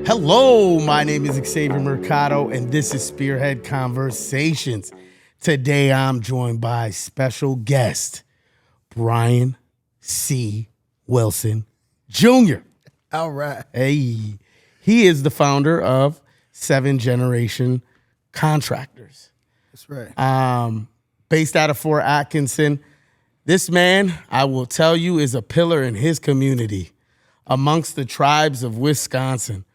Hello, my name is Xavier Mercado, and this is Spearhead Conversations. Today, I'm joined by special guest, Brian C. Wilson Jr. All right. Hey, he is the founder of Seven Generation Contractors. That's right. Based out of Fort Atkinson. This man, I will tell you, is a pillar in his community amongst the tribes of Wisconsin.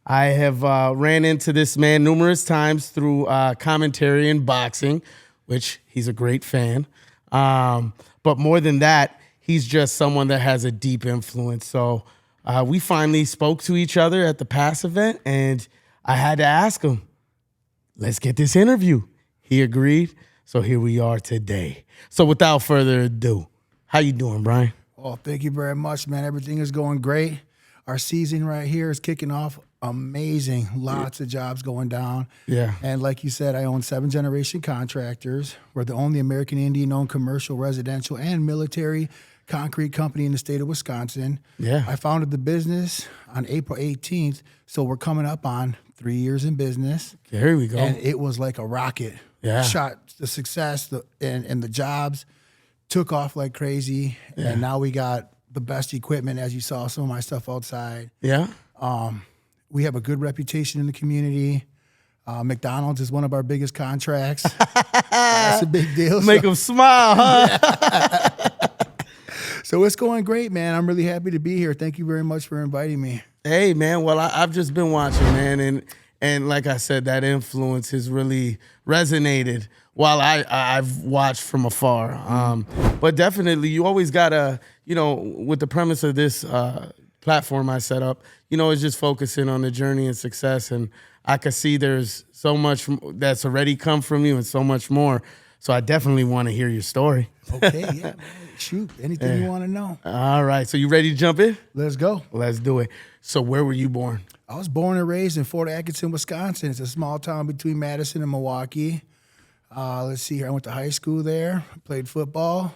I have ran into this man numerous times through commentary and boxing, which he's a great fan. But more than that, he's just someone that has a deep influence. So we finally spoke to each other at the past event, and I had to ask him, let's get this interview. He agreed, so here we are today. So without further ado, how you doing, Brian? Well, thank you very much, man. Everything is going great. Our season right here is kicking off amazing. Lots of jobs going down. Yeah. And like you said, I own Seven Generation Contractors. We're the only American Indian-owned commercial, residential, and military concrete company in the state of Wisconsin. Yeah. I founded the business on April 18th, so we're coming up on 3 years in business. Here we go. And it was like a rocket. Yeah. Shot the success and the jobs took off like crazy. Yeah. And now we got the best equipment, as you saw some of my stuff outside. Yeah. We have a good reputation in the community. McDonald's is one of our biggest contracts. That's a big deal. Make them smile, huh? So it's going great, man. I'm really happy to be here. Thank you very much for inviting me. Hey, man. Well, I've just been watching, man, and like I said, that influence has really resonated while I've watched from afar. But definitely, you always gotta, with the premise of this platform I set up, is just focusing on the journey and success. And I can see there's so much that's already come from you and so much more. So I definitely want to hear your story. Okay, yeah, man. Shoot, anything you want to know. All right. So you ready to jump in? Let's go. Let's do it. So where were you born? I was born and raised in Fort Atkinson, Wisconsin. It's a small town between Madison and Milwaukee. Let's see here. I went to high school there, played football.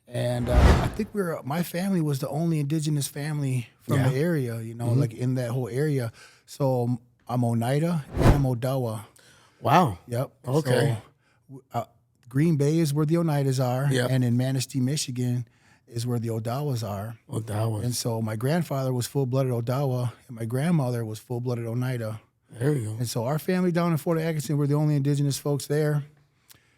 And I think my family was the only Indigenous family from the area, like in that whole area. So I'm Oneida and I'm Odawa. Wow. Yep. Okay. So, Green Bay is where the Oneidas are. Yep. And in Manistee, Michigan is where the Odawas are. Odawas. And so my grandfather was full-blooded Odawa and my grandmother was full-blooded Oneida. There you go. And so our family down in Fort Atkinson, we're the only Indigenous folks there.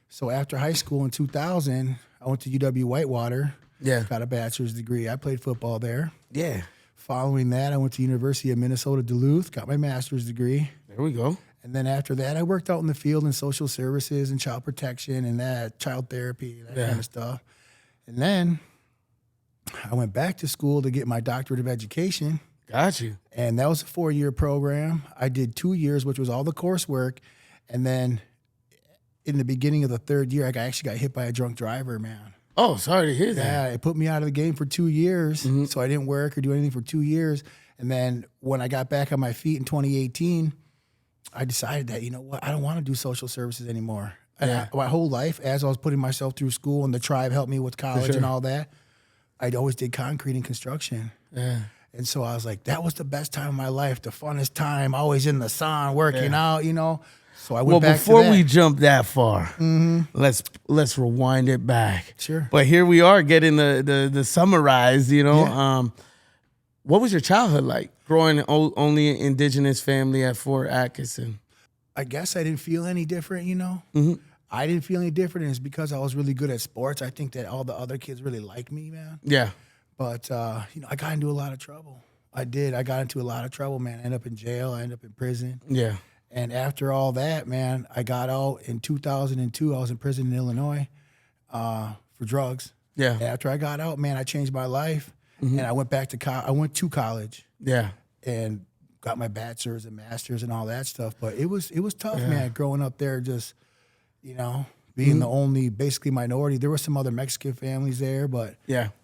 So after high school in 2000, I went to UW Whitewater. Yeah. Got a bachelor's degree. I played football there. Yeah. Following that, I went to University of Minnesota Duluth, got my master's degree. There we go. And then after that, I worked out in the field in social services and child protection and that, child therapy, that kind of stuff. And then I went back to school to get my doctorate of education. Got you. And that was a 4-year program. I did 2 years, which was all the coursework. And then in the beginning of the 3rd year, I actually got hit by a drunk driver, man. Oh, sorry to hear that. Yeah, it put me out of the game for 2 years. Mm-hmm. So I didn't work or do anything for 2 years. And then when I got back on my feet in 2018, I decided that, I don't want to do social services anymore. Yeah. My whole life, as I was putting myself through school and the tribe helped me with college and all that, I always did concrete and construction. Yeah. And so I was like, that was the best time of my life, the funnest time, always in the sun, working out, So I went back to that. Before we jump that far, let's rewind it back. Sure. But here we are getting the summarized, What was your childhood like growing only an Indigenous family at Fort Atkinson? I guess I didn't feel any different, Mm-hmm. I didn't feel any different, and it's because I was really good at sports. I think that all the other kids really liked me, man. Yeah. But, I got into a lot of trouble. I did. I got into a lot of trouble, man. I ended up in jail. I ended up in prison. Yeah. And after all that, man, I got out in 2002. I was in prison in Illinois for drugs. Yeah. And after I got out, man, I changed my life. Mm-hmm. And I went back to I went to college. Yeah. And got my bachelor's and master's and all that stuff. But it was tough, man, growing up there, just, being the only basically minority. There were some other Mexican families there, but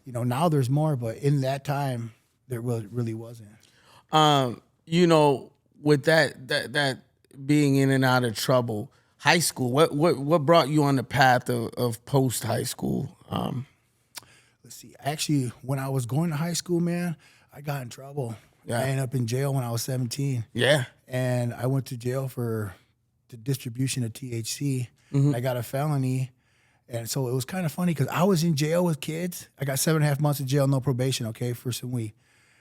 now there's more. But in that time, there really wasn't. With that being in and out of trouble, high school, what brought you on the path of post high school? Let's see. Actually, when I was going to high school, man, I got in trouble. Yeah. I ended up in jail when I was 17. Yeah. And I went to jail for the distribution of THC. I got a felony. And so it was kind of funny because I was in jail with kids. I got 7.5 months of jail, no probation, okay, for some weed.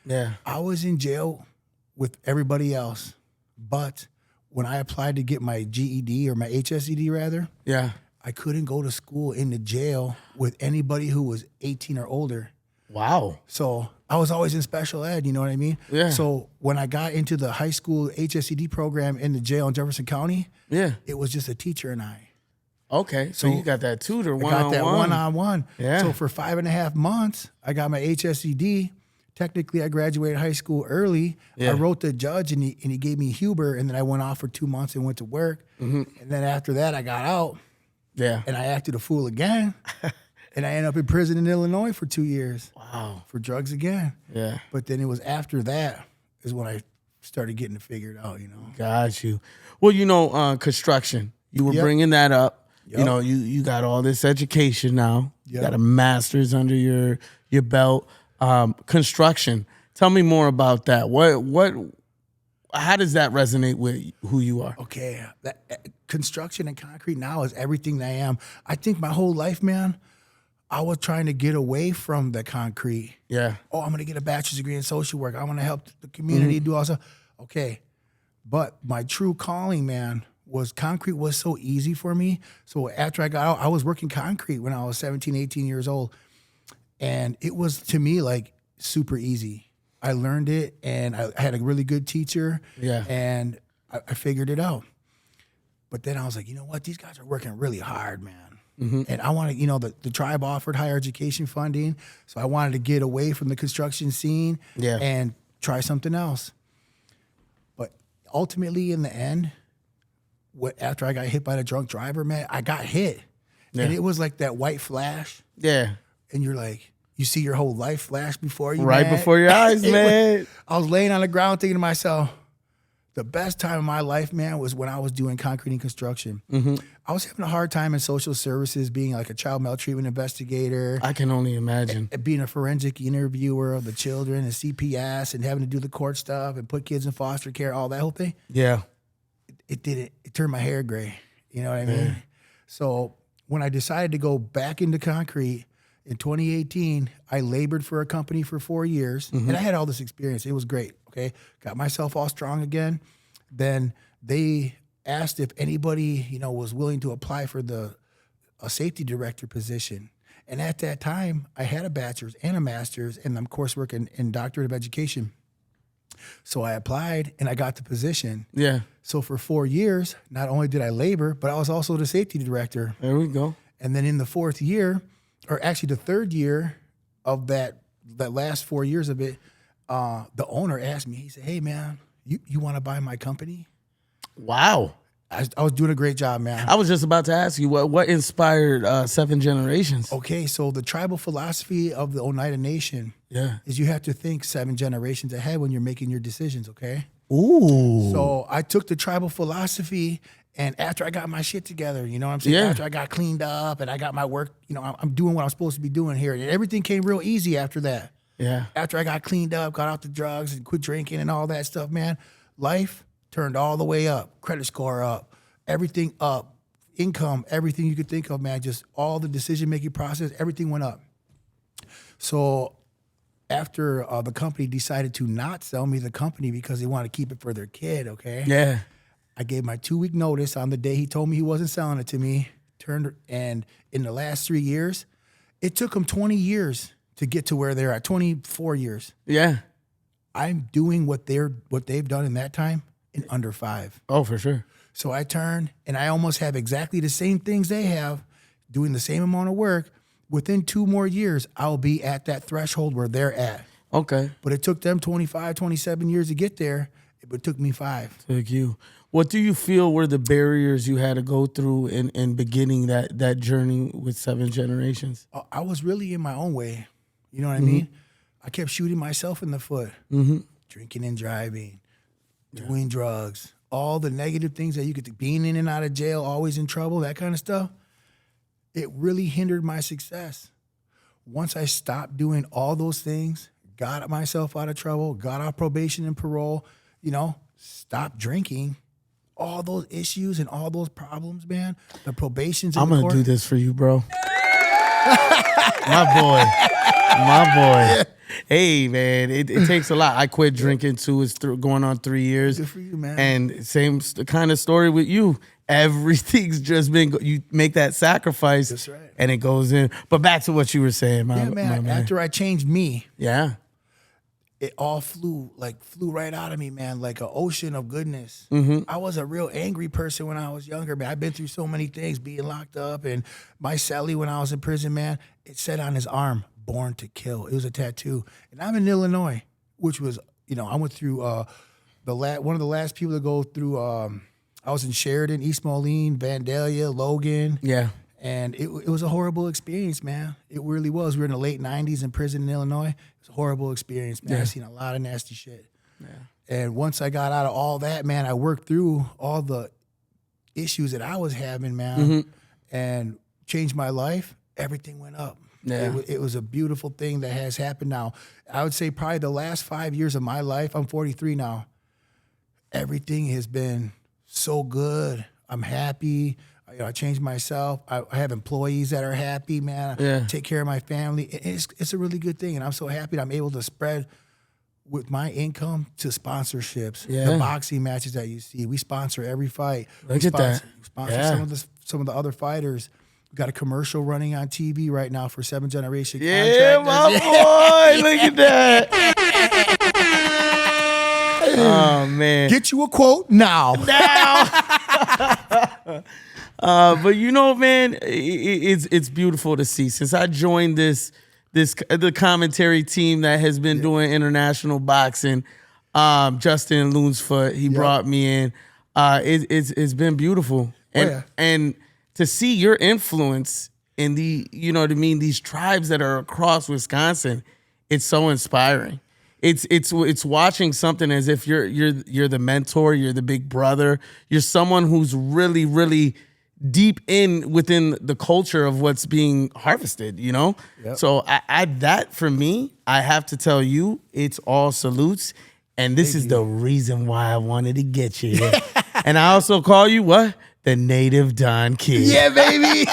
Yeah. I was in jail with everybody else. But when I applied to get my GED or my HSED rather, Yeah. I couldn't go to school in the jail with anybody who was 18 or older. Wow. So I was always in special ed, you know what I mean? Yeah. So when I got into the high school HSED program in the jail in Jefferson County, Yeah. it was just a teacher and I. Okay. So you got that tutor I got that one-on-one. one-on-one. Yeah. So for 5.5 months, I got my HSED. Technically, I graduated high school early. Yeah. I wrote the judge, and he gave me Huber, and then I went off for 2 months and went to work. And then after that, I got out, Yeah. and I acted a fool again. And I ended up in prison in Illinois for 2 years. Wow. For drugs again. Yeah. But then it was after that is when I started getting it figured out, you know. Got you. Well, construction. You were Yep. bringing that up. Yep. You got all this education now. You Yep. got a master's under your belt. Construction. Tell me more about that. How does that resonate with who you are? Okay, construction and concrete now is everything that I am. I think my whole life, man, I was trying to get away from the concrete. Yeah. Oh, I'm going to get a bachelor's degree in social work. I want to help the community do all stuff. Okay, but my true calling, man, was concrete was so easy for me. So after I got out, I was working concrete when I was 17, 18 years old. And it was, to me, like super easy. I learned it, and I had a really good teacher, Yeah. and I figured it out. But then I was like, you know what? These guys are working really hard, man. And I wanted, the tribe offered higher education funding, so I wanted to get away from the construction scene and try something else. But ultimately, in the end, after I got hit by the drunk driver, man, I got hit. Yeah. And it was like that white flash. Yeah. And you're like, you see your whole life flash before you, Right man. before your eyes, man. I was laying on the ground thinking to myself, the best time of my life, man, was when I was doing concrete and construction. I was having a hard time in social services, being like a child maltreatment investigator, I can only imagine. being a forensic interviewer of the children and CPS, and having to do the court stuff and put kids in foster care, all that whole thing. Yeah. It turned my hair gray. You know what I mean? So when I decided to go back into concrete in 2018, I labored for a company for 4 years, and I had all this experience. It was great, okay? Got myself all strong again. Then they asked if anybody, was willing to apply for a safety director position. And at that time, I had a bachelor's and a master's, and I'm coursework in doctorate of education. So I applied, and I got the position. Yeah. So for 4 years, not only did I labor, but I was also the safety director. There we go. And then in the fourth year, or actually the third year of that last 4 years of it, the owner asked me, he said, hey, man, you want to buy my company? Wow. I was doing a great job, man. I was just about to ask you what inspired Seven Generations. Okay, so the tribal philosophy of the Oneida Nation is you have to think 7 generations ahead when you're making your decisions, okay? Ooh. So I took the tribal philosophy, and after I got my shit together, you know what I'm saying? Yeah. After I got cleaned up and I got my work, I'm doing what I'm supposed to be doing here. And everything came real easy after that. Yeah. After I got cleaned up, got out the drugs and quit drinking and all that stuff, man, life turned all the way up. Credit score up, everything up, income, everything you could think of, man, just all the decision-making process, everything went up. So after the company decided to not sell me the company because they wanted to keep it for their kid, okay? Yeah. I gave my 2-week notice on the day he told me he wasn't selling it to me. And in the last 3 years, it took them 20 years to get to where they're at, 24 years. Yeah. I'm doing what they've done in that time in under 5. Oh, for sure. So I turned, and I almost have exactly the same things they have, doing the same amount of work. Within 2 more years, I'll be at that threshold where they're at. Okay. But it took them 25, 27 years to get there. It took me 5. Took you. What do you feel were the barriers you had to go through in beginning that journey with Seven Generations? I was really in my own way. You know what I mean? I kept shooting myself in the foot. Drinking and driving, doing drugs, all the negative things that you could think, being in and out of jail, always in trouble, that kind of stuff. It really hindered my success. once I stopped doing all those things, got myself out of trouble, got off probation and parole, stopped drinking, all those issues and all those problems, man, the probations. I'm going to do this for you, bro. My boy. Hey, man, it takes a lot. I quit drinking too. It's going on 3 years. Good for you, man. And same kind of story with you. Everything's just been, you make that sacrifice. That's right. And it goes in. But back to what you were saying, my man. After I changed me, yeah, it all flew right out of me, man, like an ocean of goodness. I was a real angry person when I was younger, man. I've been through so many things, being locked up, and my cellie when I was in prison, man, it said on his arm, "Born to Kill." It was a tattoo. And I'm in Illinois, which was, I went through one of the last people to go through, I was in Sheridan, East Moline, Vandalia, Logan. Yeah. And it was a horrible experience, man. It really was. We were in the late 90s in prison in Illinois. It was a horrible experience, man. Yeah. I seen a lot of nasty shit. Yeah. And once I got out of all that, man, I worked through all the issues that I was having, man, and changed my life. Everything went up. Yeah. It was a beautiful thing that has happened now. I would say probably the last 5 years of my life, I'm 43 now, everything has been so good. I'm happy. I changed myself. I have employees that are happy, man. Yeah. I take care of my family. It's a really good thing, and I'm so happy that I'm able to spread with my income to sponsorships. Yeah. The boxing matches that you see, we sponsor every fight. Look at that. We sponsor some of the other fighters. We got a commercial running on TV right now for Seven Generation Contractors. Yeah, my boy. Look at that. Oh, man. Get you a quote now. But man, it's beautiful to see. Since I joined the commentary team that has been doing international boxing, Justin Loonsfoot, he brought me in. It's been beautiful, and to see your influence in these tribes that are across Wisconsin, it's so inspiring. It's watching something as if you're the mentor, you're the big brother, you're someone who's really, really deep within the culture of what's being harvested, Yep. So that for me, I have to tell you, it's all salutes. And this is the reason why I wanted to get you here. And I also call you what? The Native Don Kid. Yeah, baby.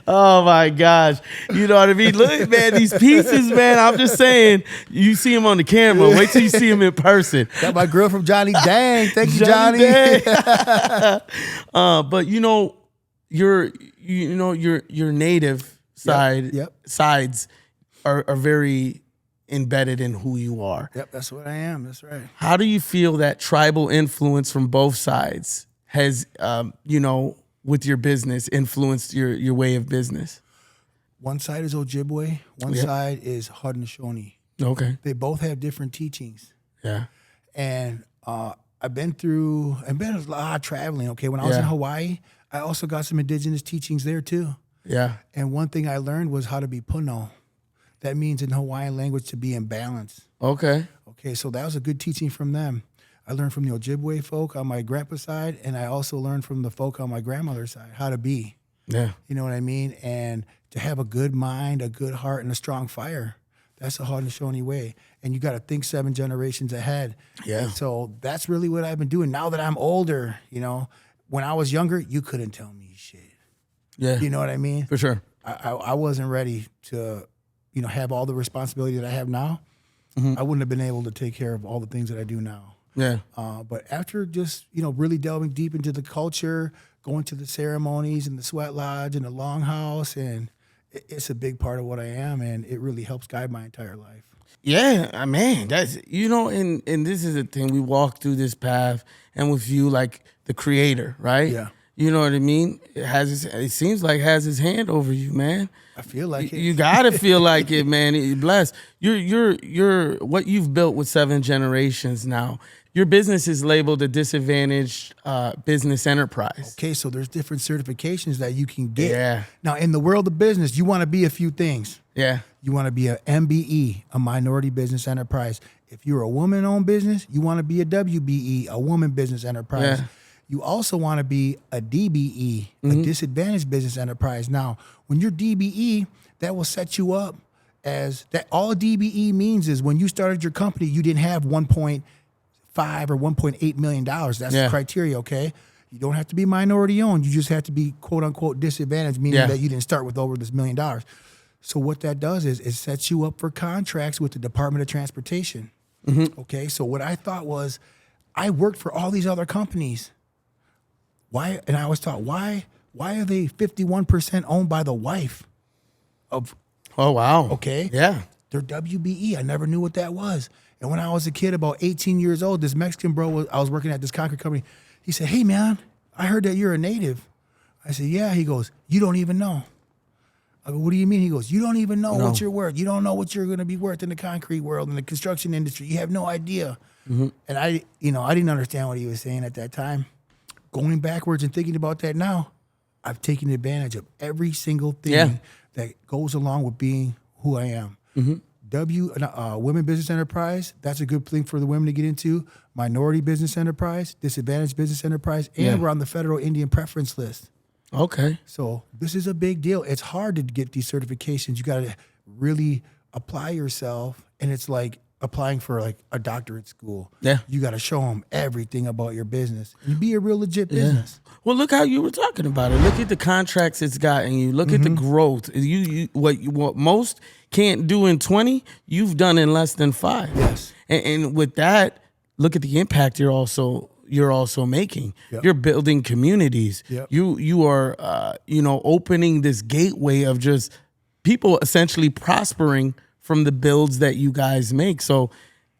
Oh my gosh. You know what I mean? Look, man, these pieces, man, I'm just saying, you see them on the camera. Wait till you see them in person. Got my girl from Johnny Dang. Thank you, Johnny. But your native sides are very embedded in who you are. Yep, that's what I am. That's right. How do you feel that tribal influence from both sides has with your business influenced your way of business? One side is Ojibwe. One side is Haudenosaunee. Okay. They both have different teachings. Yeah. And I've been a lot of traveling. Okay. When I was in Hawaii, I also got some indigenous teachings there too. Yeah. And one thing I learned was how to be puno. That means in Hawaiian language to be in balance. Okay. Okay. So that was a good teaching from them. I learned from the Ojibwe folk on my grandpa's side, and I also learned from the folk on my grandmother's side how to be. Yeah. You know what I mean? And to have a good mind, a good heart, and a strong fire. That's the Haudenosaunee way. And you got to think 7 generations ahead. Yeah. And so that's really what I've been doing. Now that I'm older, when I was younger, you couldn't tell me shit. Yeah. You know what I mean? For sure. I wasn't ready to, have all the responsibility that I have now. I wouldn't have been able to take care of all the things that I do now. Yeah. But after just, really delving deep into the culture, going to the ceremonies and the sweat lodge and the longhouse, and it's a big part of what I am, and it really helps guide my entire life. Yeah, man, that's, and this is the thing, we walk through this path, and with you, like the creator, right? Yeah. You know what I mean? It seems like has his hand over you, man. I feel like it. You gotta feel like it, man. You're blessed. You're what you've built with 7 generations now. Your business is labeled a disadvantaged business enterprise. Okay, so there's different certifications that you can get. Yeah. Now, in the world of business, you want to be a few things. Yeah. You want to be a MBE, a minority business enterprise. If you're a woman-owned business, you want to be a WBE, a woman business enterprise. Yeah. You also want to be a DBE, a disadvantaged business enterprise. Now, when you're DBE, that will set you up as that. All DBE means is when you started your company, you didn't have 1.5 or 1.8 million dollars. That's the criteria, okay? You don't have to be minority owned. You just have to be quote unquote disadvantaged, meaning that you didn't start with over this $1 million. So what that does is it sets you up for contracts with the Department of Transportation. Okay, so what I thought was, I worked for all these other companies. Why? And I was taught, why are they 51% owned by the wife of? Oh, wow. Okay. Yeah. They're WBE. I never knew what that was. And when I was a kid, about 18 years old, this Mexican bro, I was working at this concrete company. He said, "Hey, man, I heard that you're a native." I said, "Yeah." He goes, "You don't even know." I go, "What do you mean?" He goes, "You don't even know what you're worth. You don't know what you're going to be worth in the concrete world, in the construction industry. You have no idea." And I didn't understand what he was saying at that time. Going backwards and thinking about that now, I've taken advantage of every single thing that goes along with being who I am. Women business enterprise, that's a good thing for the women to get into. Minority business enterprise, disadvantaged business enterprise, and we're on the federal Indian preference list. Okay. So this is a big deal. It's hard to get these certifications. You got to really apply yourself, and it's like applying for like a doctorate school. Yeah. You got to show them everything about your business. You be a real legit business. Well, look how you were talking about it. Look at the contracts it's gotten you. Look at the growth. What most can't do in 20, you've done in less than 5. Yes. And with that, look at the impact you're also making. You're building communities. You are opening this gateway of just people essentially prospering from the builds that you guys make. So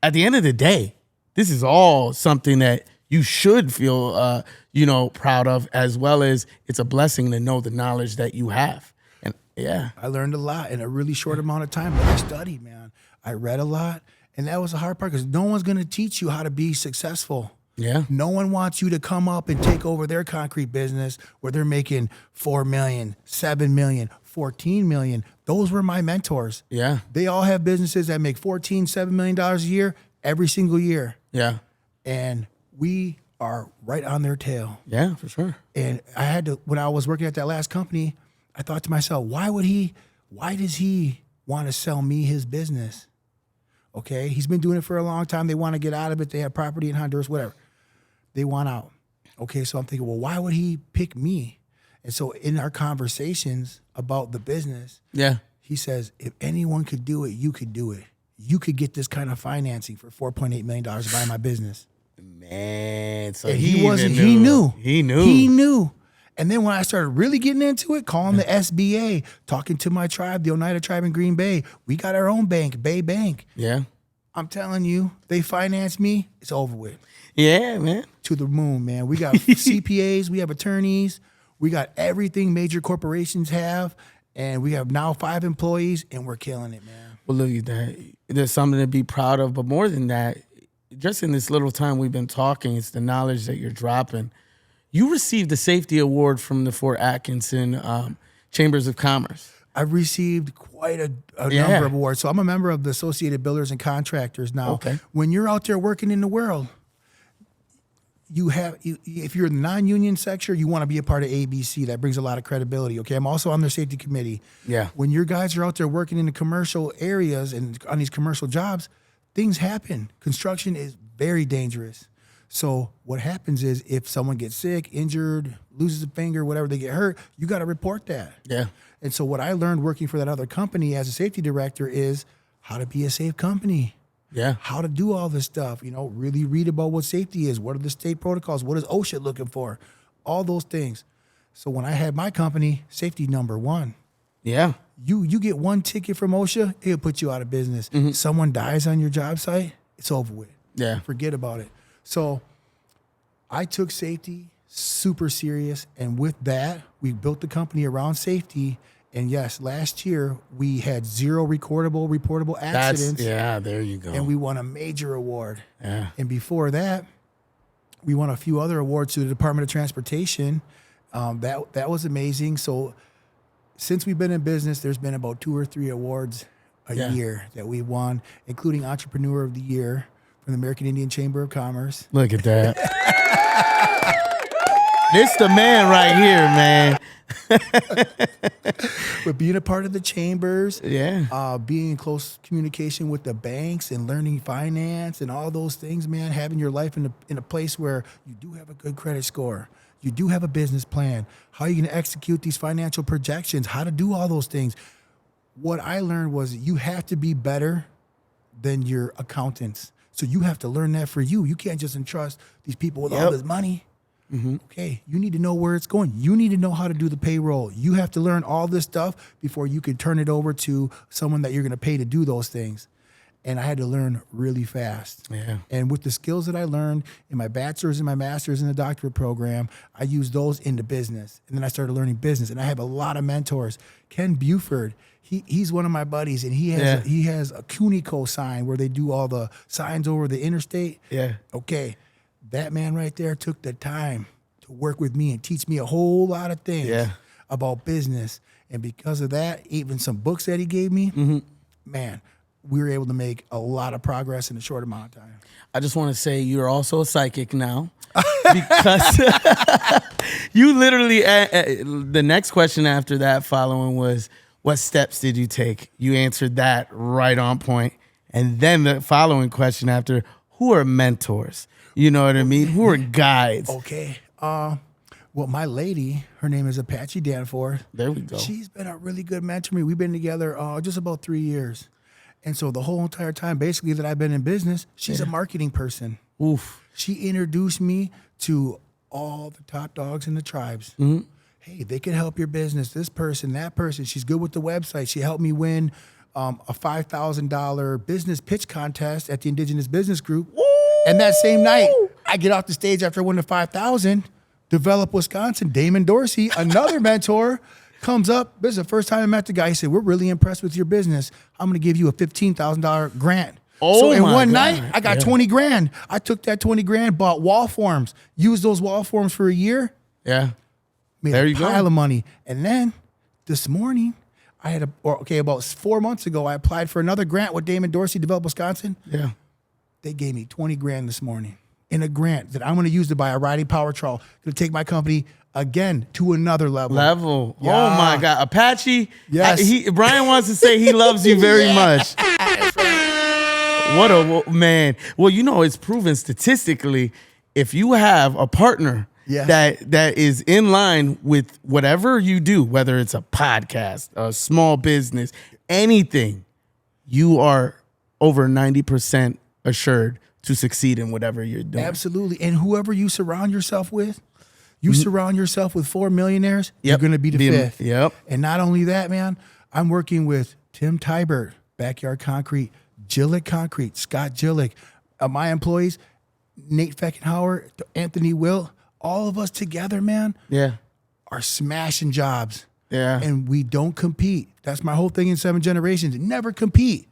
at the end of the day, this is all something that you should feel proud of, as well as it's a blessing to know the knowledge that you have. And I learned a lot in a really short amount of time. But I studied, man. I read a lot, and that was the hard part because no one's going to teach you how to be successful. Yeah. No one wants you to come up and take over their concrete business where they're making $4 million, $7 million, $14 million. Those were my mentors. Yeah. They all have businesses that make $14, $7 million a year every single year. Yeah. And we are right on their tail. Yeah, for sure. And I had to, when I was working at that last company, I thought to myself, why does he want to sell me his business? Okay. He's been doing it for a long time. They want to get out of it. They have property in Honduras, whatever. They want out. Okay. So I'm thinking, well, why would he pick me? And so in our conversations about the business, he says, if anyone could do it, you could do it. You could get this kind of financing for $4.8 million to buy my business. Man, so and he knew. And then when I started really getting into it, calling the SBA, talking to my tribe, the Oneida tribe in Green Bay, we got our own bank, Bay Bank. Yeah. I'm telling you, they financed me, it's over with. Yeah, man. To the moon, man. We got CPAs, we have attorneys, we got everything major corporations have, and we have now 5 employees, and we're killing it, man. Well, look at that. There's something to be proud of, but more than that, just in this little time we've been talking, it's the knowledge that you're dropping. You received the safety award from the Fort Atkinson Chambers of Commerce. I've received quite a number of awards. So I'm a member of the Associated Builders and Contractors now. Okay. When you're out there working in the world, if you're in the non-union sector, you want to be a part of ABC. That brings a lot of credibility. Okay, I'm also on their safety committee. Yeah. When your guys are out there working in the commercial areas and on these commercial jobs, things happen. Construction is very dangerous. So what happens is if someone gets sick, injured, loses a finger, whatever, they get hurt, you got to report that. Yeah. And so what I learned working for that other company as a safety director is how to be a safe company. Yeah. How to do all this stuff, really read about what safety is. What are the state protocols? What is OSHA looking for? All those things. So when I had my company, safety number 1. Yeah. You get one ticket from OSHA, it'll put you out of business. Someone dies on your job site, it's over with. Yeah. Forget about it. So I took safety super serious. And with that, we built the company around safety. And yes, last year we had 0 reportable accidents. There you go. And we won a major award. Yeah. And before that, we won a few other awards to the Department of Transportation. That was amazing. So since we've been in business, there's been about 2 or 3 awards a year that we won, including Entrepreneur of the Year from the American Indian Chamber of Commerce. Look at that. This the man right here, man. But being a part of the chambers, Yeah. being in close communication with the banks and learning finance and all those things, man, having your life in a place where you do have a good credit score, you do have a business plan, how are you going to execute these financial projections, how to do all those things. What I learned was you have to be better than your accountants. So you have to learn that for you. You can't just entrust these people with all this money. Okay, you need to know where it's going. You need to know how to do the payroll. You have to learn all this stuff before you can turn it over to someone that you're going to pay to do those things. And I had to learn really fast. Yeah. And with the skills that I learned in my bachelor's and my master's in the doctorate program, I used those into business. And then I started learning business. And I have a lot of mentors. Ken Buford, he's one of my buddies, and he has a Cunico sign where they do all the signs over the interstate. Yeah. Okay. That man right there took the time to work with me and teach me a whole lot of things about business. And because of that, even some books that he gave me, man, we were able to make a lot of progress in a short amount of time. I just want to say you're also a psychic now because you literally, the next question after that following was, what steps did you take? You answered that right on point. And then the following question after, who are mentors? You know what I mean? Who are guides? Okay. Well, my lady, her name is Apache Danforth. There we go. She's been a really good mentor to me. We've been together just about 3 years. And so the whole entire time, basically, that I've been in business, she's a marketing person. Oof. She introduced me to all the top dogs in the tribes. Hey, they can help your business. This person, that person. She's good with the website. She helped me win a $5,000 business pitch contest at the Indigenous Business Group. Woo! And that same night, I get off the stage after winning $5,000. Develop Wisconsin, Damon Dorsey, another mentor, comes up. This is the first time I met the guy. He said, "We're really impressed with your business. I'm going to give you a $15,000 grant." So in one night, I got 20 grand. I took that 20 grand, bought wall forms, used those wall forms for a year. Yeah. Made There a you go. pile of money. And then this morning, about 4 months ago, I applied for another grant with Damon Dorsey, Develop Wisconsin. Yeah. They gave me 20 grand this morning in a grant that I'm going to use to buy a riding power trawl. Going to take my company again to another level. Yeah. Oh my God. Apache. Yes. Brian wants to say he loves you very much. What a man. Well, you know, it's proven statistically, if you have a partner that is in line with whatever you do, whether it's a podcast, a small business, anything, you are over 90% assured to succeed in whatever you're doing. Absolutely. And whoever you surround yourself with, you surround yourself with 4 millionaires, you're going to be the fifth. Yep. And not only that, man, I'm working with Tim Tybert, Backyard Concrete, Gillick Concrete, Scott Gillick, my employees, Nate Feckenhauer, Anthony Wilt, all of us together, man, are smashing jobs. Yeah. And we don't compete. That's my whole thing in 7 Generations. Never compete.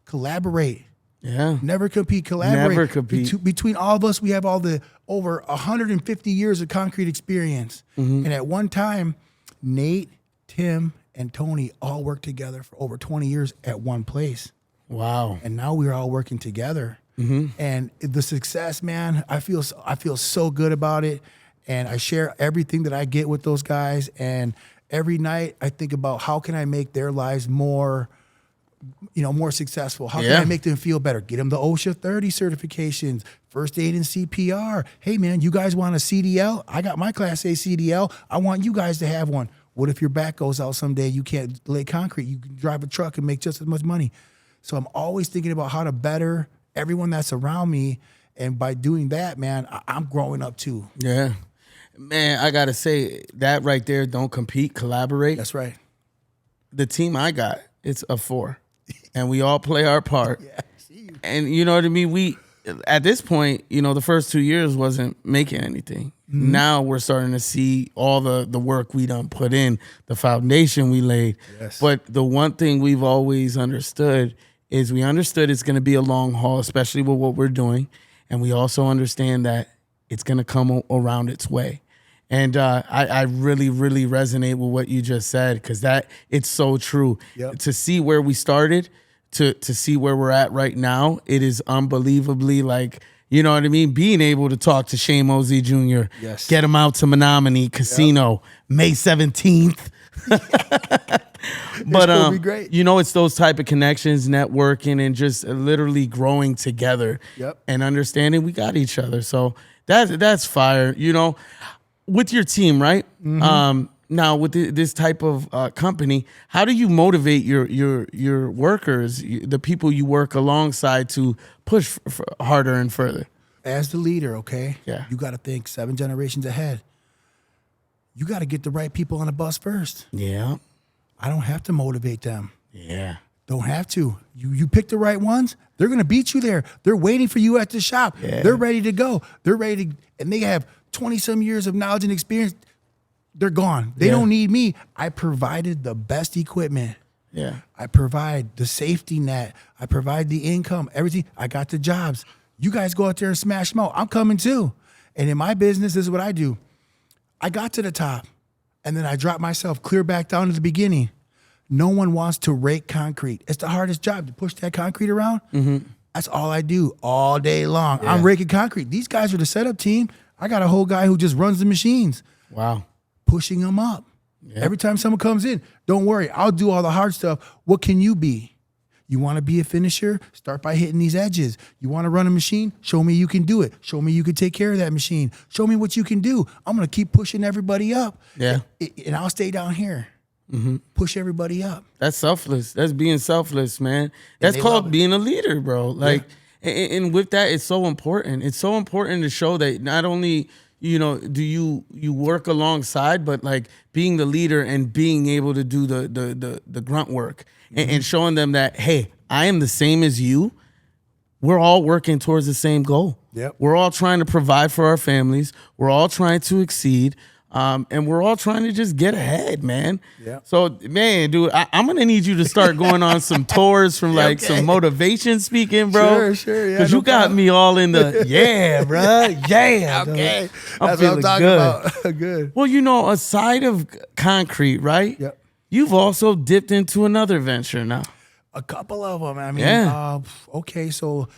Collaborate. Yeah. Never compete, collaborate. Never compete. Between all of us, we have all the over 150 years of concrete experience. And at one time, Nate, Tim, and Tony all worked together for over 20 years at one place. Wow. And now we're all working together. And the success, man, I feel so good about it. And I share everything that I get with those guys. And every night I think about how can I make their lives more successful? How can I make them feel better? Get them the OSHA 30 certifications, first aid and CPR. Hey, man, you guys want a CDL? I got my Class A CDL. I want you guys to have one. What if your back goes out someday? You can't lay concrete. You can drive a truck and make just as much money. So I'm always thinking about how to better everyone that's around me. And by doing that, man, I'm growing up too. Yeah. Man, I got to say that right there, don't compete, collaborate. That's right. The team I got, it's a 4. And we all play our part. And you know what I mean? We, at this point, you know, the first 2 years wasn't making anything. Now we're starting to see all the work we done put in, the foundation we laid. But the one thing we've always understood is we understood it's going to be a long haul, especially with what we're doing. And we also understand that it's going to come around its way. And I really, really resonate with what you just said, because it's so true. To see where we started, to see where we're at right now, it is unbelievably like You know what I mean? Being able to talk to Shane Mosey Jr., Yes. get him out to Menominee Casino May 17th. But gonna be great. you know, it's those type of connections, networking, and just literally growing together Yep. and understanding we got each other. So that's fire. You know, with your team, right? Now with this type of company, how do you motivate your workers, the people you work alongside, to push harder and further? As the leader, okay? Yeah. You got to think 7 generations ahead. You got to get the right people on the bus first. Yeah. I don't have to motivate them. Yeah. Don't have to. You pick the right ones, they're going to beat you there. They're waiting for you at the shop. Yeah. They're ready to go. They're ready to, and they have 20-some years of knowledge and experience. They're gone. They don't need me. I provided the best equipment. Yeah. I provide the safety net. I provide the income, everything. I got the jobs. You guys go out there and smash them out. I'm coming too. And in my business, this is what I do. I got to the top, and then I drop myself clear back down to the beginning. No one wants to rake concrete. It's the hardest job to push that concrete around. That's all I do all day long. I'm raking concrete. These guys are the setup team. I got a whole guy who just runs the machines. Wow. Pushing them up. Yep. Every time someone comes in, don't worry, I'll do all the hard stuff. What can you be? You want to be a finisher? Start by hitting these edges. You want to run a machine? Show me you can do it. Show me you can take care of that machine. Show me what you can do. I'm going to keep pushing everybody up. Yeah. And I'll stay down here. Push everybody up. That's selfless. That's being selfless, man. That's called being a leader, bro. Like, and with that, it's so important. It's so important to show that not only, you know, do you work alongside, but like being the leader and being able to do the grunt work and showing them that, hey, I am the same as you. We're all working towards the same goal. Yep. We're all trying to provide for our families. We're all trying to exceed. And we're all trying to just get ahead, man. Yeah. So, man, dude, I'm gonna need you to start going on some tours from like some motivation speaking, bro. Sure, yeah. Because you got me all in the bro, yeah. Okay, I'm that's what feeling I'm talking good. about. Good. Well, you know, aside of concrete, right? Yep. You've also dipped into another venture now. A couple of them. I mean, okay, so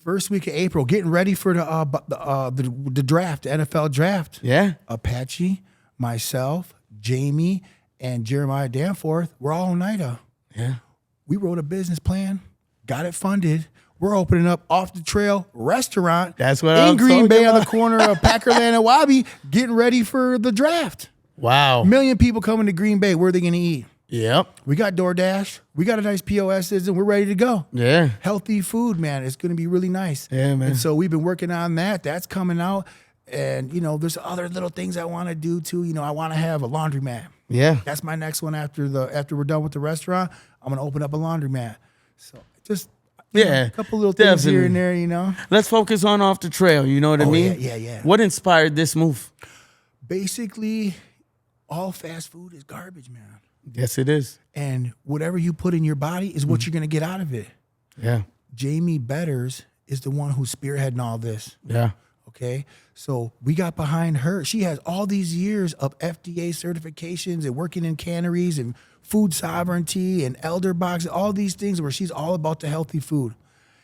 first week of April, getting ready for the draft, the NFL draft. Yeah. Apache, myself, Jamie, and Jeremiah Danforth, we're all Oneida. Yeah. We wrote a business plan, got it funded. We're opening up Off the Trail restaurant. That's what in I'm Green Bay talking on the about. corner of Packerland and Wabi, getting ready for the draft. Wow. 1 million people coming to Green Bay. Where are they going to eat? Yep. We got DoorDash. We got a nice POS system. We're ready to go. Yeah. Healthy food, man. It's going to be really nice. Yeah, man. And so we've been working on that. That's coming out. And, you know, there's other little things I want to do too. You know, I want to have a laundromat. Yeah. That's my next one after we're done with the restaurant. I'm going to open up a laundromat. So just a couple little things here and there, you know. Let's focus on Off the Trail. You know what I mean? Yeah. What inspired this move? Basically, all fast food is garbage, man. Yes, it is. And whatever you put in your body is what you're going to get out of it. Yeah. Jamie Betters is the one who's spearheading all this. Yeah. Okay. So we got behind her. She has all these years of FDA certifications and working in canneries and food sovereignty and elder boxes, all these things where she's all about the healthy food.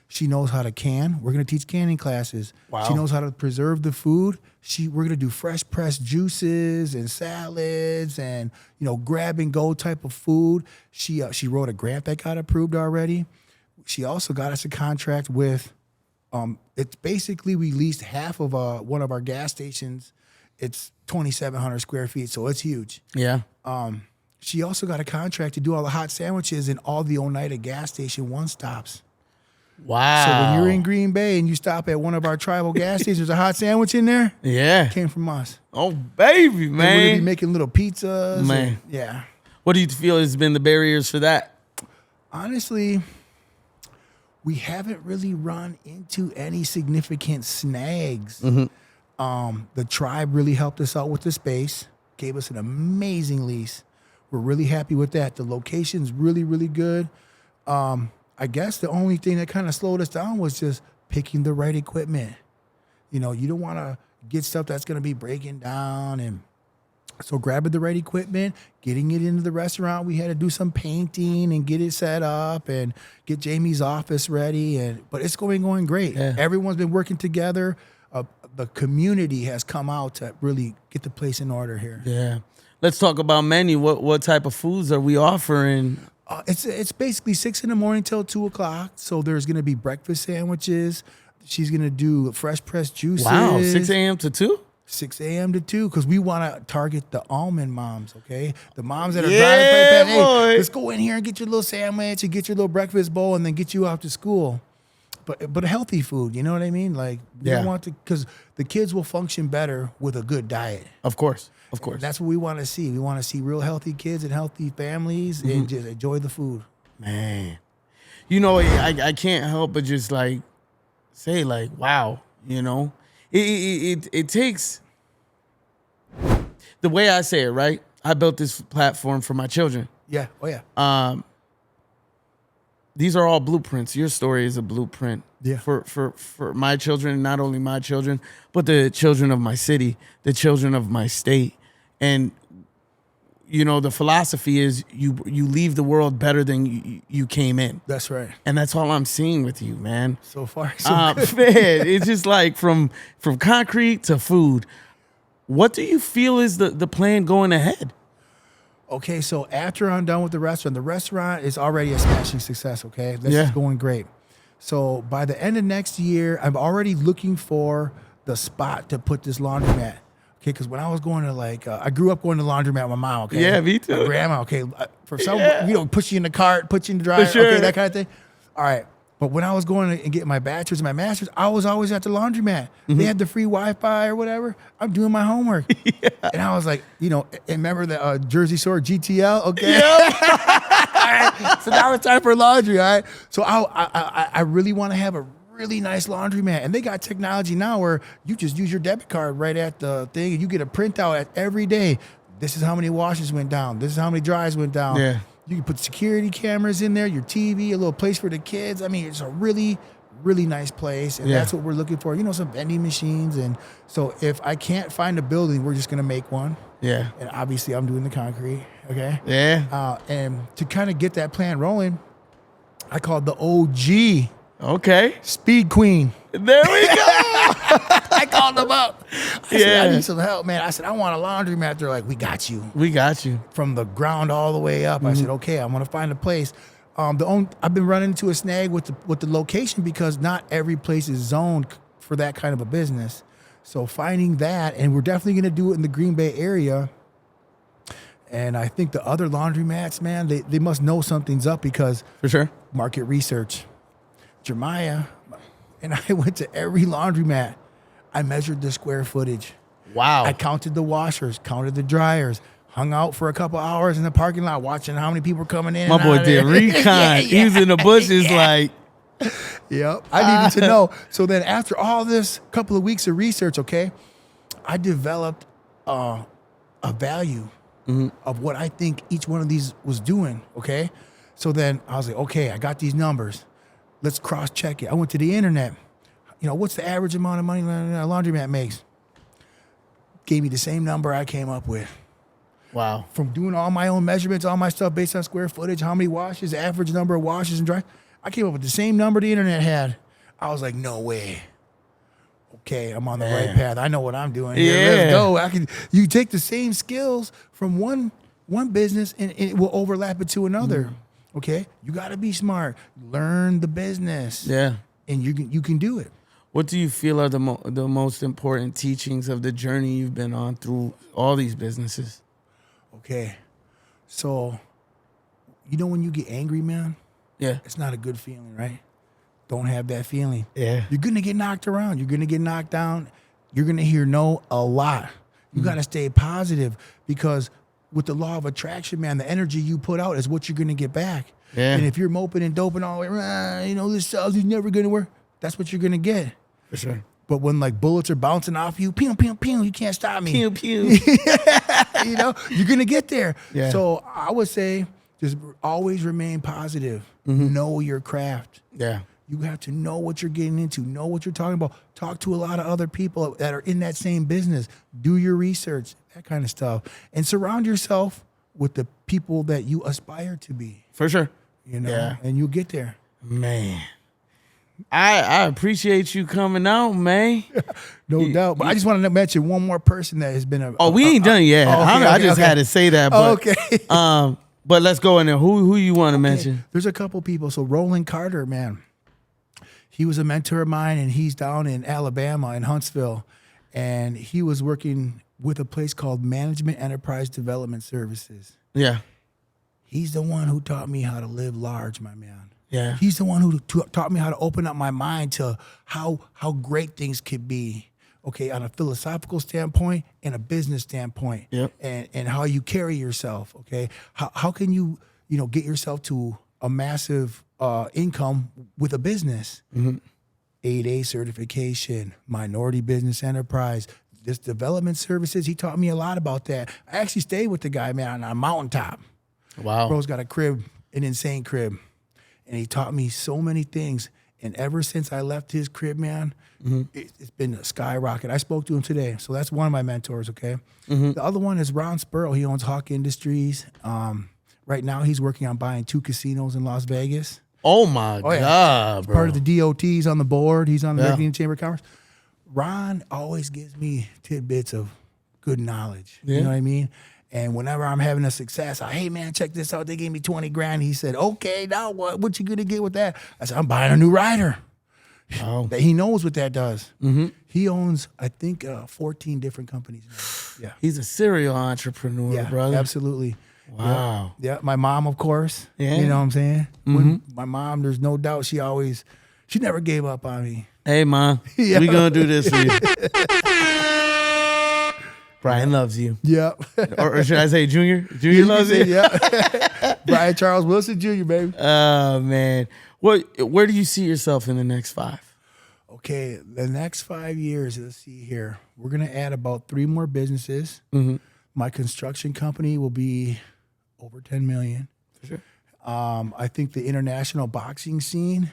She knows how to can. We're going to teach canning classes. Wow. She knows how to preserve the food. We're going to do fresh pressed juices and salads and, you know, grab and go type of food. She wrote a grant that got approved already. She also got us a contract with, it's basically we leased half of one of our gas stations. It's 2,700 square feet, so it's huge. Yeah. She also got a contract to do all the hot sandwiches in all the Oneida gas station one-stops. Wow. So when you're in Green Bay and you stop at one of our tribal gas stations, there's a hot sandwich in there. Yeah. Came from us. Oh, baby, man. We're going to be making little pizzas. Man. Yeah. What do you feel has been the barriers for that? Honestly, we haven't really run into any significant snags. The tribe really helped us out with the space, gave us an amazing lease. We're really happy with that. The location's really, really good. I guess the only thing that kind of slowed us down was just picking the right equipment. You know, you don't want to get stuff that's going to be breaking down and So grabbing the right equipment, getting it into the restaurant. We had to do some painting and get it set up and get Jamie's office ready. But it's going great. Yeah. Everyone's been working together. The community has come out to really get the place in order here. Yeah. Let's talk about menu. What type of foods are we offering? It's basically 6 a.m. till 2:00. So there's going to be breakfast sandwiches. She's going to do fresh pressed juices. Wow, 6 a.m. to 2? 6 a.m. to 2, because we want to target the almond moms, okay? The moms that are Yeah, driving, hey, boy. let's go in here and get your little sandwich and get your little breakfast bowl and then get you out to school. But healthy food, you know what I mean? Like, we don't want to, because the kids will function better with a good diet. Of course. Of course. That's what we want to see. We want to see real healthy kids and healthy families and just enjoy the food. Man. You know, I can't help but just like say like, wow, you know. It takes, the way I say it, right? I built this platform for my children. Yeah. Oh, yeah. These are all blueprints. Your story is a blueprint Yeah. for my children, not only my children, but the children of my city, the children of my state. And, you know, the philosophy is you leave the world better than you came in. That's right. And that's all I'm seeing with you, man. So far, so good. Man, it's just like from concrete to food. What do you feel is the plan going ahead? Okay, so after I'm done with the restaurant is already a smashing success, okay? This is going great. So by the end of next year, I'm already looking for the spot to put this laundromat. Okay, because when I was going to I grew up going to laundromat with my mom, okay? Yeah, me too. My grandma, okay? For some, push you in the cart, put you in the dryer, sure. okay, that kind of thing. All right. But when I was going to get my bachelor's and my master's, I was always at the laundromat. They had the free Wi-Fi or whatever. I'm doing my homework. And I was like, and remember the Jersey Shore GTL? Okay. All right. So now it's time for laundry, all right? So I really want to have a really nice laundromat. And they got technology now where you just use your debit card right at the thing and you get a printout every day. This is how many washes went down. This is how many dryers went down. Yeah. You can put security cameras in there, your TV, a little place for the kids. I mean, it's a really, really nice place. And that's what we're looking for. Some vending machines. And so if I can't find a building, we're just going to make one. Yeah. And obviously I'm doing the concrete. Okay. Yeah. And to kind of get that plan rolling, I called the OG. Okay. Speed Queen. There we go. I called them up. I said, I need some help, man. I said, I want a laundromat. They're like, we got you. We got you. From the ground all the way up. I said, okay, I'm going to find a place. I've been running into a snag with the location because not every place is zoned for that kind of a business. So finding that, and we're definitely going to do it in the Green Bay area. And I think the other laundromats, man, they must know something's up because For sure. market research. Jeremiah and I went to every laundromat. I measured the square footage. Wow. I counted the washers, counted the dryers, hung out for a couple hours in the parking lot watching how many people were coming in. My boy did recon. He was in the bushes like. Yep. I needed to know. So then after all this couple of weeks of research, okay, I developed a value of what I think each one of these was doing, okay? So then I was like, okay, I got these numbers. Let's cross-check it. I went to the internet. What's the average amount of money a laundromat makes? Gave me the same number I came up with. Wow. From doing all my own measurements, all my stuff based on square footage, how many washes, average number of washes and dry. I came up with the same number the internet had. I was like, no way. Okay, I'm on the right path. I know what I'm doing here. Let's go. You take the same skills from one business and it will overlap it to another. Okay? You got to be smart. Learn the business. Yeah. And you can do it. What do you feel are the most important teachings of the journey you've been on through all these businesses? Okay. So, when you get angry, man? Yeah. It's not a good feeling, right? Don't have that feeling. Yeah. You're going to get knocked around. You're going to get knocked down. You're going to hear no a lot. You got to stay positive because with the law of attraction, man, the energy you put out is what you're going to get back. Yeah. And if you're moping and doping all the way around, this stuff is never going to work, that's what you're going to get. For sure. But when bullets are bouncing off you, pew, pew, pew, you can't stop me. Pew, pew. You're going to get there. Yeah. So I would say just always remain positive. Know your craft. Yeah. You have to know what you're getting into, know what you're talking about. Talk to a lot of other people that are in that same business. Do your research, that kind of stuff. And surround yourself with the people that you aspire to be. For sure. You know, Yeah. and you'll get there. Man. I appreciate you coming out, man. No doubt. But I just wanted to mention one more person that has been a... Oh, we ain't done yet. I just had to say that. But, okay. But let's go in there. Who you want to mention? There's a couple people. So Roland Carter, man. He was a mentor of mine, and he's down in Alabama, in Huntsville. And he was working with a place called Management Enterprise Development Services. Yeah. He's the one who taught me how to live large, my man. Yeah. He's the one who taught me how to open up my mind to how great things could be, okay, on a philosophical standpoint and a business standpoint. Yep. And how you carry yourself, okay? How can you get yourself to a massive income with a business? 8A certification, minority business enterprise, this development services. He taught me a lot about that. I actually stayed with the guy, man, on a mountaintop. Wow. Bro's got a crib, an insane crib. And he taught me so many things. And ever since I left his crib, man, it's been a skyrocket. I spoke to him today. So that's one of my mentors, okay? The other one is Ron Spurl. He owns Hawk Industries. Right now, he's working on buying 2 casinos in Las Vegas. Oh, my God, bro. Part of the DOT. He's on the board. He's on the Indian Chamber of Commerce. Ron always gives me tidbits of good knowledge. Yeah. You know what I mean? And whenever I'm having a success, hey, man, check this out. They gave me 20 grand. He said, okay, now what you going to get with that? I said, I'm buying a new rider. Oh. He knows what that does. He owns, I think, 14 different companies now. Yeah. He's a serial entrepreneur, brother. Absolutely. Wow. Yeah. My mom, of course. Yeah. You know what I'm saying? My mom, there's no doubt she never gave up on me. Hey, Mom, we going to do this for you. Brian loves you. Yeah. or should I say Junior? Junior loves you? Yeah. Brian Charles Wilson Jr., baby. Oh, man. Where do you see yourself in the next 5? Okay, the next 5 years, let's see here. We're going to add about 3 more businesses. My construction company will be over 10 million. For sure. I think the international boxing scene,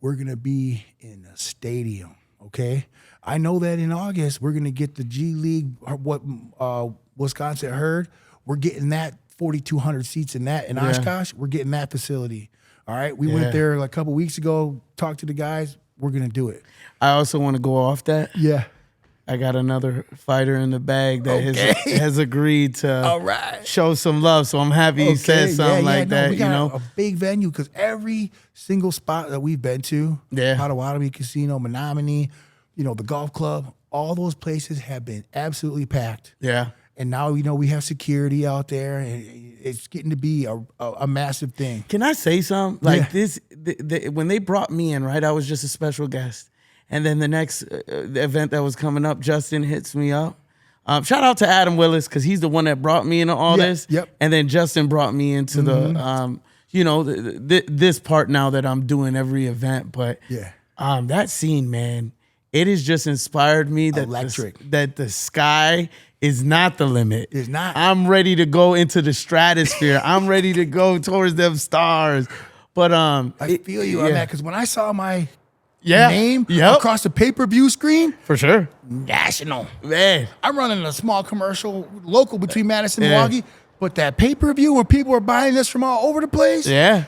we're going to be in a stadium, okay? I know that in August, we're going to get the G League, what Wisconsin heard. We're getting that 4,200 seats in that. In Oshkosh, we're getting that facility. All right? We went there like a couple weeks ago, talked to the guys. We're going to do it. I also want to go off that. Yeah. I got another fighter in the bag that has agreed to show some love. So I'm happy he said something like that. We got a big venue because every single spot that we've been to, Potawatomi Casino, Menominee, the golf club, all those places have been absolutely packed. Yeah. And now we have security out there, and it's getting to be a massive thing. Can I say something? Like this, when they brought me in, right, I was just a special guest. And then the next event that was coming up, Justin hits me up. Shout out to Adam Willis, because he's the one that brought me into all this. Yep. And then Justin brought me into this part now that I'm doing every event. But that scene, man, it has just inspired me that that the sky is not the limit. It's not. I'm ready to go into the stratosphere. I'm ready to go towards them stars. But I feel you on that, because when I saw my name Yep. across the pay-per-view screen. For sure. National. Man. I'm running a small commercial local between Madison and Milwaukee, but that pay-per-view when people are buying this from all over the place. Yeah.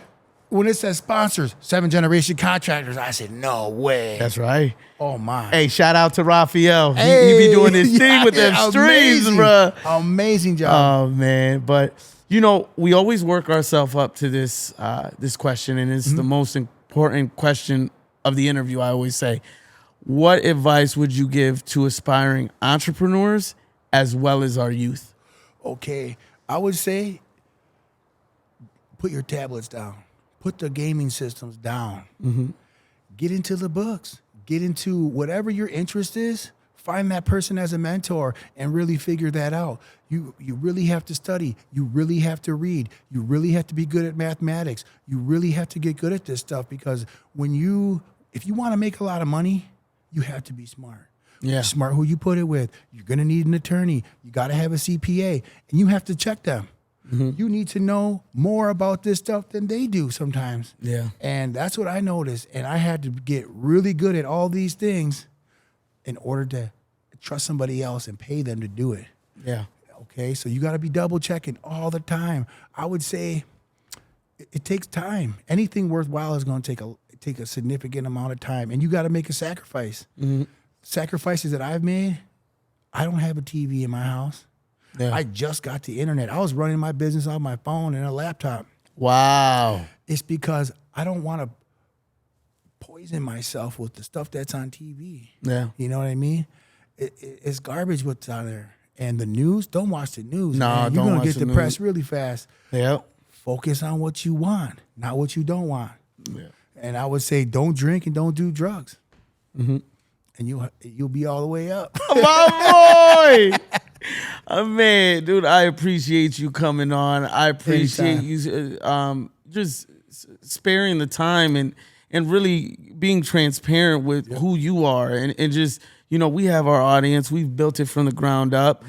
When it says sponsors, 7 Generation Contractors, I said, no way. That's right. Oh, my. Hey, shout out to Raphael. He be doing his thing with them streams, bro. Amazing job. Oh, man. But, we always work ourselves up to this question, and it's the most important question of the interview. I always say, what advice would you give to aspiring entrepreneurs as well as our youth? Okay. I would say put your tablets down. Put the gaming systems down. Get into the books. Get into whatever your interest is. Find that person as a mentor and really figure that out. You really have to study. You really have to read. You really have to be good at mathematics. You really have to get good at this stuff, because if you want to make a lot of money, you have to be smart. Yeah. Smart who you put it with. You're going to need an attorney. You got to have a CPA, and you have to check them. You need to know more about this stuff than they do sometimes. Yeah. And that's what I noticed. And I had to get really good at all these things in order to trust somebody else and pay them to do it. Yeah. Okay, so you got to be double checking all the time. I would say it takes time. Anything worthwhile is going to take a significant amount of time, and you got to make a sacrifice. Sacrifices that I've made, I don't have a TV in my house. Yeah. I just got the internet. I was running my business off my phone and a laptop. Wow. It's because I don't want to poison myself with the stuff that's on TV. Yeah. You know what I mean? It's garbage what's on there. And the news, don't watch the news. No, man. You're don't going to watch get the depressed really fast. Yep. Focus on what you want, not what you don't want. Yeah. And I would say don't drink and don't do drugs. And you'll be all the way up. My boy. Man, dude, I appreciate you coming on. I appreciate Anytime. you just sparing the time and really being transparent with who you are and just, we have our audience. We've built it from the ground up.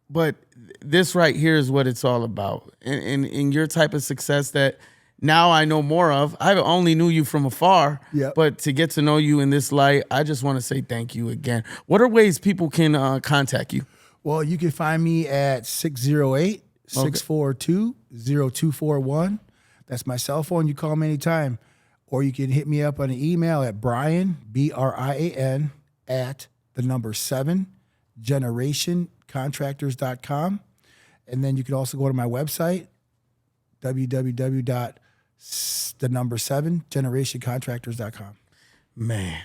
But this right here is what it's all about. And your type of success that now I know more of. I only knew you from afar, but to get to know you in this light, I just want to say thank you again. What are ways people can contact you? Well, you can find me at 608-642-0241. That's my cell phone. You call me anytime. Or you can hit me up on an email at Brian, BRIAN, at the number 7 generationcontractors.com. And then you can also go to my website, www.7generationcontractors.com. Man,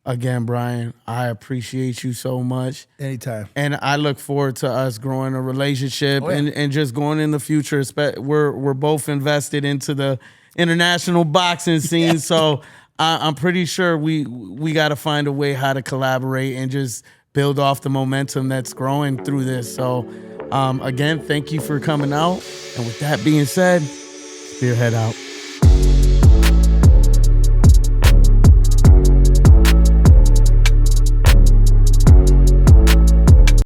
again, Brian, I appreciate you so much. Anytime. And I look forward to us growing a relationship and just going in the future. We're both invested into the international boxing scene, so I'm pretty sure we got to find a way how to collaborate and just build off the momentum that's growing through this. So again, thank you for coming out. And with that being said, Spearhead out.